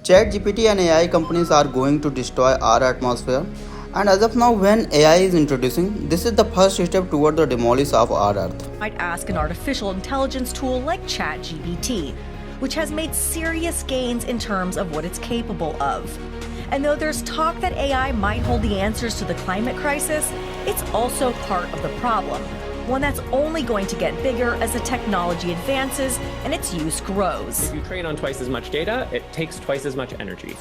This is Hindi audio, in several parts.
ChatGPT and AI companies are going to destroy our atmosphere. And as of now, when AI is introducing, this is the first step toward the demolition of our Earth. Might ask an artificial intelligence tool like ChatGPT, which has made serious gains in terms of what it's capable of. And though there's talk that AI might hold the answers to the climate crisis, it's also part of the problem, one that's only going to get bigger as the technology advances and its use grows. If you train on twice as much data, it takes twice as much energy.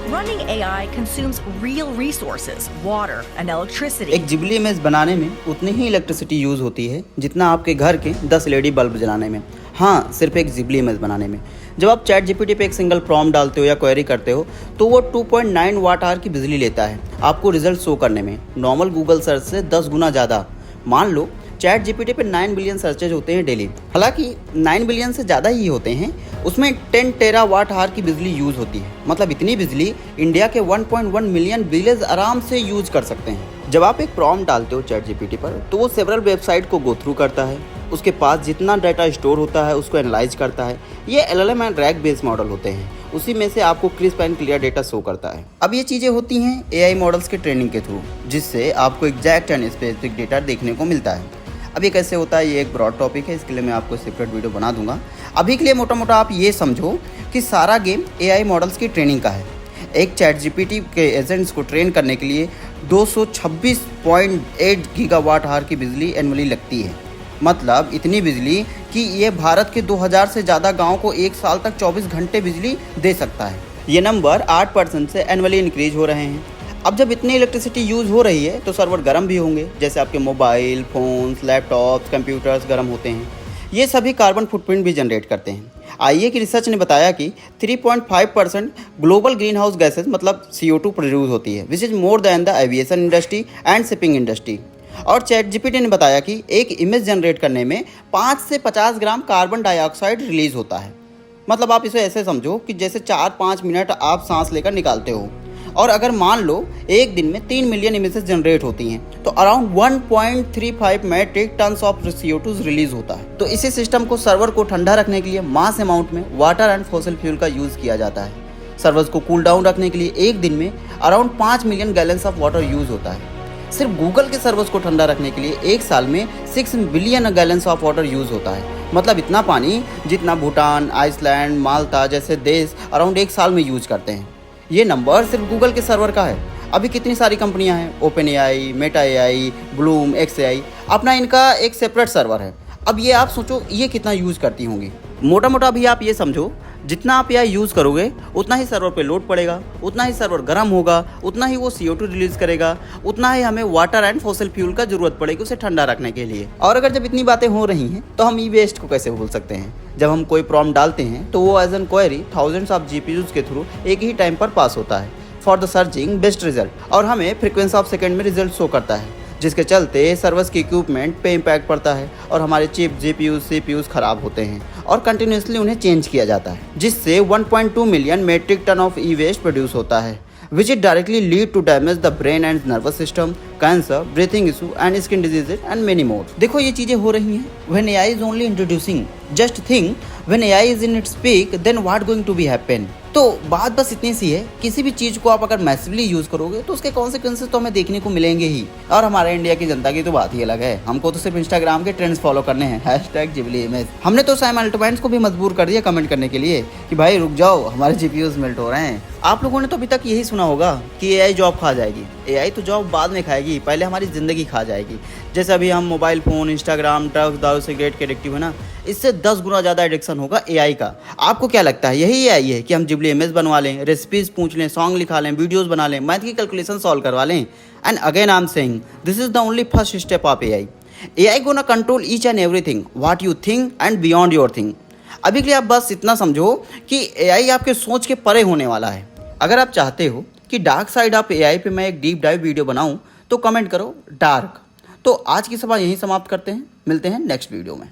Running AI consumes real resources, water and electricity. एक जिबली इमेज बनाने में उतनी ही इलेक्ट्रिसिटी यूज होती है जितना आपके घर के 10 LED बल्ब जलाने में। हाँ, सिर्फ एक जिबली इमेज बनाने में। जब आप चैट जीपीटी पे एक सिंगल प्रॉम्प्ट डालते हो या क्वेरी करते हो तो वो 2.9 वाट आवर की बिजली लेता है आपको रिजल्ट शो करने में, नॉर्मल गूगल सर्च से 10 गुना ज़्यादा। मान लो चैट जीपीटी पे 9 बिलियन सर्चेज होते हैं डेली, हालांकि 9 बिलियन से ज़्यादा ही होते हैं, उसमें 10 टेरावाट आवर की बिजली यूज़ होती है। मतलब इतनी बिजली इंडिया के 1.1 मिलियन विलेज आराम से यूज़ कर सकते हैं। जब आप एक प्रॉम्प्ट डालते हो चैट जीपीटी पर तो वो सेवरल वेबसाइट को गो थ्रू करता है, उसके पास जितना डाटा स्टोर होता है उसको एनालाइज करता है। ये LLM and rag based model होते हैं, उसी में से आपको crisp and clear data show करता है। अब ये चीज़ें होती हैं एआई मॉडल्स के ट्रेनिंग के थ्रू, जिससे आपको एग्जैक्ट एंड स्पेसिफिक डेटा देखने को मिलता है। अब ये कैसे होता है, ये एक ब्रॉड टॉपिक है, इसके लिए मैं आपको सेपरेट वीडियो बना दूंगा। अभी के लिए मोटा मोटा आप ये समझो कि सारा गेम एआई मॉडल्स की ट्रेनिंग का है। एक चैट जीपीटी के एजेंट्स को ट्रेन करने के लिए 226.8 गीगावाट आवर की बिजली एनुअली लगती है। मतलब इतनी बिजली कि ये भारत के 2000 से ज़्यादा गाँव को एक साल तक 24 घंटे बिजली दे सकता है। ये नंबर 8% से एनुअली इंक्रीज हो रहे हैं। अब जब इतनी इलेक्ट्रिसिटी यूज़ हो रही है तो सर्वर गर्म भी होंगे, जैसे आपके मोबाइल फ़ोन्स, लैपटॉप्स, कंप्यूटर्स गर्म होते हैं। ये सभी कार्बन फुटप्रिंट भी जनरेट करते हैं। आईए की रिसर्च ने बताया कि 3.5% ग्लोबल ग्रीन हाउस गैसेज मतलब CO2 प्रोड्यूस होती है, which is more than the aviation industry and shipping industry. और चैट जीपीटी ने बताया कि एक इमेज जनरेट करने में 5 से 50 ग्राम कार्बन डाइऑक्साइड रिलीज होता है। मतलब आप इसे ऐसे समझो कि जैसे 4-5 मिनट आप सांस लेकर निकालते हो। और अगर मान लो एक दिन में 3 मिलियन इमेजेस जनरेट होती हैं तो around 1.35 metric tons of CO2 release होता है। तो इसी सिस्टम को सर्वर को ठंडा रखने के लिए मास अमाउंट में वाटर एंड फॉसिल फ्यूल का यूज़ किया जाता है। सर्वर्स को कूल डाउन रखने के लिए एक दिन में around 5 million gallons of water use होता है। सिर्फ गूगल के सर्वर्स को ठंडा रखने के लिए एक साल में 6 billion gallons of water use होता है। मतलब इतना पानी जितना भूटान, आइसलैंड, माल्टा जैसे देश अराउंड एक साल में यूज करते हैं। ये नंबर सिर्फ गूगल के सर्वर का है। अभी कितनी सारी कंपनियां हैं, open AI, Meta AI, Bloom, XAI, अपना इनका एक सेपरेट सर्वर है। अब ये आप सोचो ये कितना यूज़ करती होंगी। मोटा मोटा भी आप ये समझो जितना आप AI यूज़ करोगे उतना ही सर्वर पे लोड पड़ेगा, उतना ही सर्वर गर्म होगा, उतना ही वो CO2 रिलीज़ करेगा, उतना ही हमें वाटर एंड फॉसिल फ्यूल का ज़रूरत पड़ेगी उसे ठंडा रखने के लिए। और अगर जब इतनी बातें हो रही हैं तो हम ई-वेस्ट को कैसे भूल सकते हैं। जब हम कोई प्रॉम्प्ट डालते हैं तो वो as an query thousands of GPUs के थ्रू एक ही टाइम पर पास होता है for the searching best result, और हमें फ्रीक्वेंसी ऑफ सेकेंड में रिजल्ट शो करता है, जिसके चलते सर्वर्स के इक्विपमेंट पे इम्पैक्ट पड़ता है और हमारे चिप, GPUs, CPUs खराब होते हैं और कंटिन्यूसली उन्हें चेंज किया जाता है, जिससे 1.2 million metric ton of e-waste produce होता है, which it directly lead to damage the brain and nervous system, cancer, breathing issue and skin diseases and many more। देखो ये चीज़ें हो रही हैं when AI is only introducing, just think when AI is in its peak then what going to be happen। तो बात बस इतनी सी है, किसी भी चीज़ को आप अगर मैसिवली यूज़ करोगे तो उसके कॉन्सिक्वेंसेस तो हमें देखने को मिलेंगे ही। और हमारे इंडिया की जनता की तो बात ही अलग है, हमको तो सिर्फ इंस्टाग्राम के ट्रेंड्स फॉलो करने हैं, #जिबली इमेज। हमने तो साइम अल्टोमैंस को भी मजबूर कर दिया कमेंट करने के लिए कि भाई रुक जाओ हमारे GPUs मेल्ट हो रहे हैं। आप लोगों ने तो अभी तक यही सुना होगा कि AI जॉब खा जाएगी। AI तो जॉब बाद में खाएगी, पहले हमारी ज़िंदगी खा जाएगी। जैसे अभी हम मोबाइल फ़ोन, इंस्टाग्राम, ड्रग्स, दारू, सिगरेट के एडिक्टिव है ना, इससे 10 गुना ज़्यादा एडिक्शन होगा AI का। आपको क्या लगता है यही AI है कि हम जिबली इमेज बनवा लें, रेसिपीज़ पूछ लें, सॉन्ग लिखा लें, वीडियोज़ बना लें, मैथ की कैलकुलेशन सॉल्व करवा लें? And again I am saying this is the only first step of AI। AI gonna control each and everything what you think and beyond your thing. अभी के लिए आप बस इतना समझो कि AI आपके सोच के परे होने वाला है। अगर आप चाहते हो कि डार्क साइड ऑफ AI पे मैं एक डीप डाइव वीडियो बनाऊं तो कमेंट करो डार्क। तो आज की सभा यहीं समाप्त करते हैं, मिलते हैं नेक्स्ट वीडियो में।